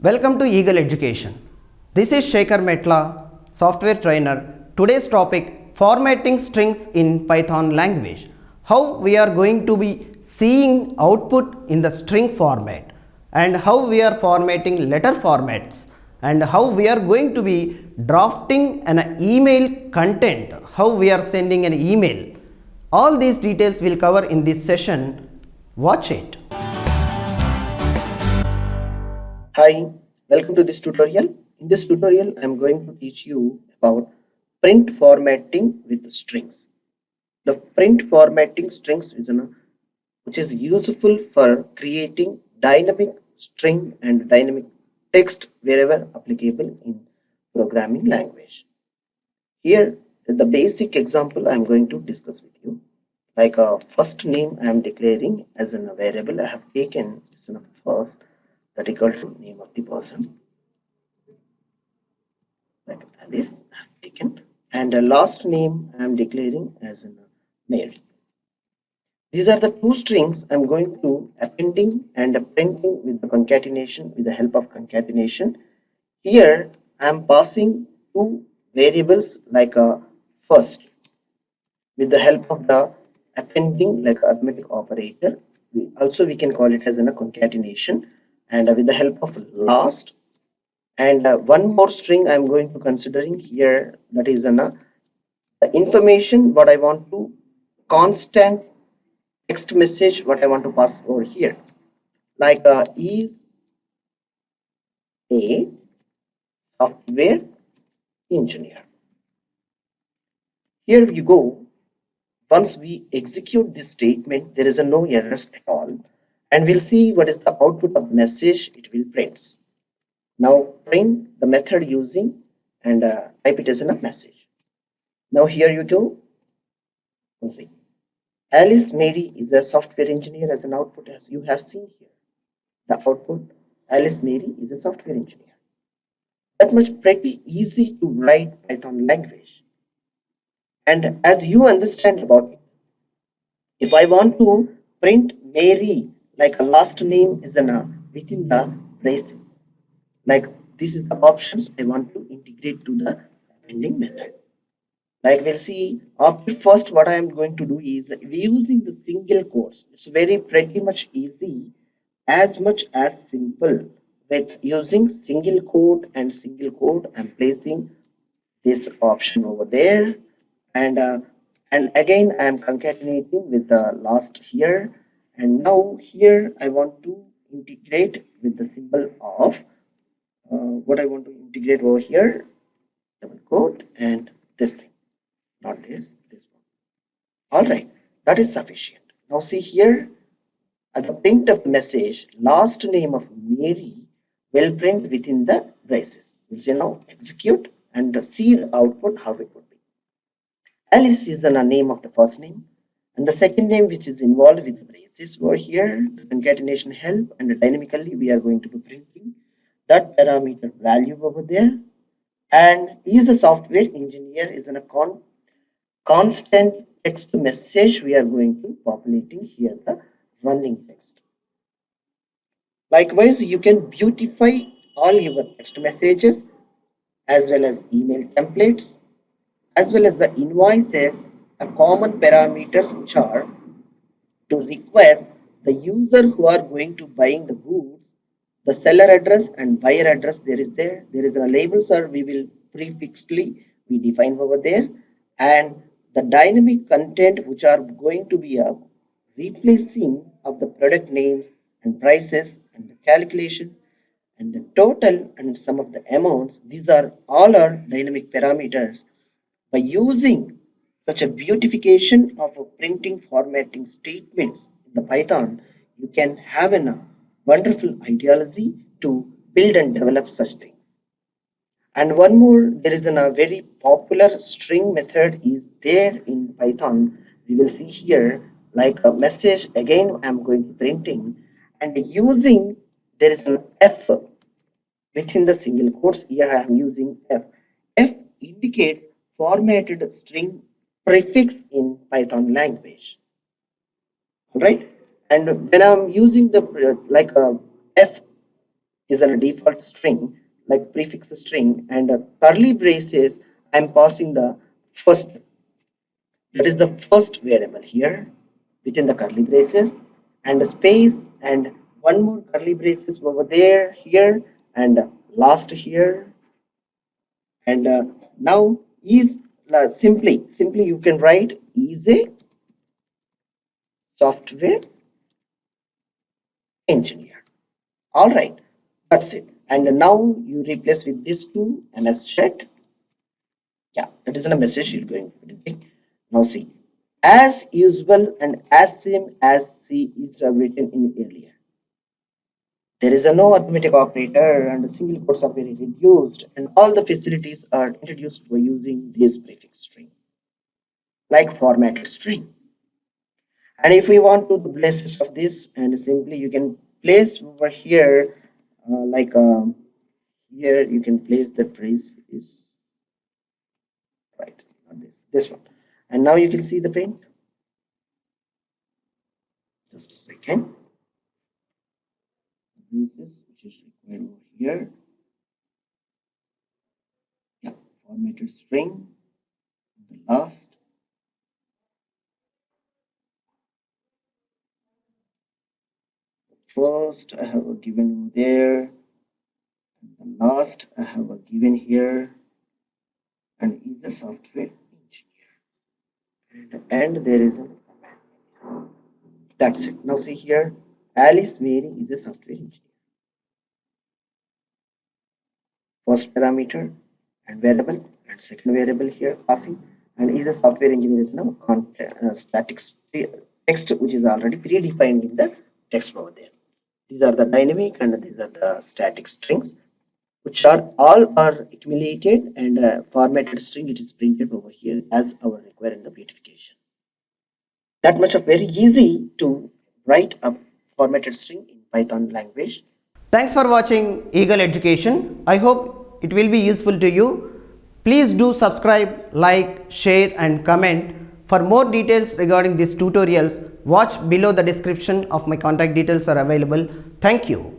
Welcome to Eagle Education. This is Sekhar Metla, software trainer. Today's topic, formatting strings in Python language. How we are going to be seeing output in the string format, and how we are formatting letter formats, and how we are going to be drafting an email content, how we are sending an email. All these details will cover in this session. Watch it. Hi, welcome to this tutorial. In this tutorial, I am going to teach you about print formatting with strings. The print formatting strings is which is useful for creating dynamic string and dynamic text wherever applicable in programming language. Here is the basic example I am going to discuss with you. Like a first name I am declaring as a variable. I have taken as a first that equal to name of the person, like Alice I have taken, and the last name I am declaring as in Mary. These are the two strings I am going to appending and printing with the concatenation, with the help of concatenation. Here I am passing two variables like a first with the help of the appending like arithmetic operator. We can call it as a concatenation, and with the help of last, and one more string I'm going to considering here, that is the information what I want to constant text message what I want to pass over here, like is a software engineer. Here you go. Once we execute this statement, there is no errors at all, and we'll see what is the output of message it will print. Now print the method using and type it as a message. Now here you go. Let's see. Alice Mary is a software engineer as an output, as you have seen here. The output, Alice Mary is a software engineer. That much pretty easy to write Python language. And as you understand about it, if I want to print Mary like a last name is within the braces, like this is the options I want to integrate to the appending method. Like we'll see after first what I am going to do is using the single quotes. It's very pretty much easy, as much as simple. With using single quote and single quote, I'm placing this option over there, and again I am concatenating with the last here, and now here I want to integrate with the symbol of what I want to integrate over here, double quote, and this thing, not this one. All right, that is sufficient. Now see here, at the print of message, last name of Mary will print within the braces. We'll say now execute and see the output how it would be. Alice is the name of the first name, and the second name which is involved with the braces over here, the concatenation help, and dynamically we are going to be printing that parameter value over there. And is a software engineer is in a constant text message we are going to populating here the running text. Likewise, you can beautify all your text messages as well as email templates as well as the invoices, a common parameters which are to require the user who are going to buying the goods, the seller address and buyer address there is a labels or we will prefixedly we define over there, and the dynamic content which are going to be a replacing of the product names and prices and the calculation and the total and some of the amounts. These are all our dynamic parameters. By using such a beautification of a printing formatting statements in the Python, you can have a wonderful ideology to build and develop such things. And one more, there is a very popular string method is there in Python. We will see here like a message. Again, I'm going to printing and using there is an F within the single quotes. Here I am using F. F indicates formatted string prefix in Python language. All right, and when I'm using the like F is a default string like prefix string, and curly braces I'm passing the first, that is the first variable here within the curly braces, and a space and one more curly braces over there here, and last here. And now is simply you can write is a software engineer. All right, that's it. And now you replace with this two MS chat. Yeah, that is a message you're going to get. Now see, as usual and as same as C is written in earlier. There is a no arithmetic operator and the single quotes are very reduced, and all the facilities are introduced by using this prefix string, like formatted string. And if we want to the places of this, and simply you can place over here, here you can place the phrase is right, not this one. And now you can see the print. Just a second. Braces which is required over here. Yeah, formatted string. The last. First I have a given there. And the last I have a given here. And is the software engineer. And there is a command. That's it. Now see here, Alice Mary is a software engineer. First parameter and variable, and second variable here passing, and is a software engineer is now static text which is already predefined in the text over there. These are the dynamic and these are the static strings, which are all are accumulated, and formatted string it is printed over here as our required in the beautification. That much of very easy to write a formatted string in Python language. Thanks for watching Eagle Education. I hope it will be useful to you. Please do subscribe, like, share and comment. For more details regarding these tutorials, watch below. The description of my contact details are available. Thank you.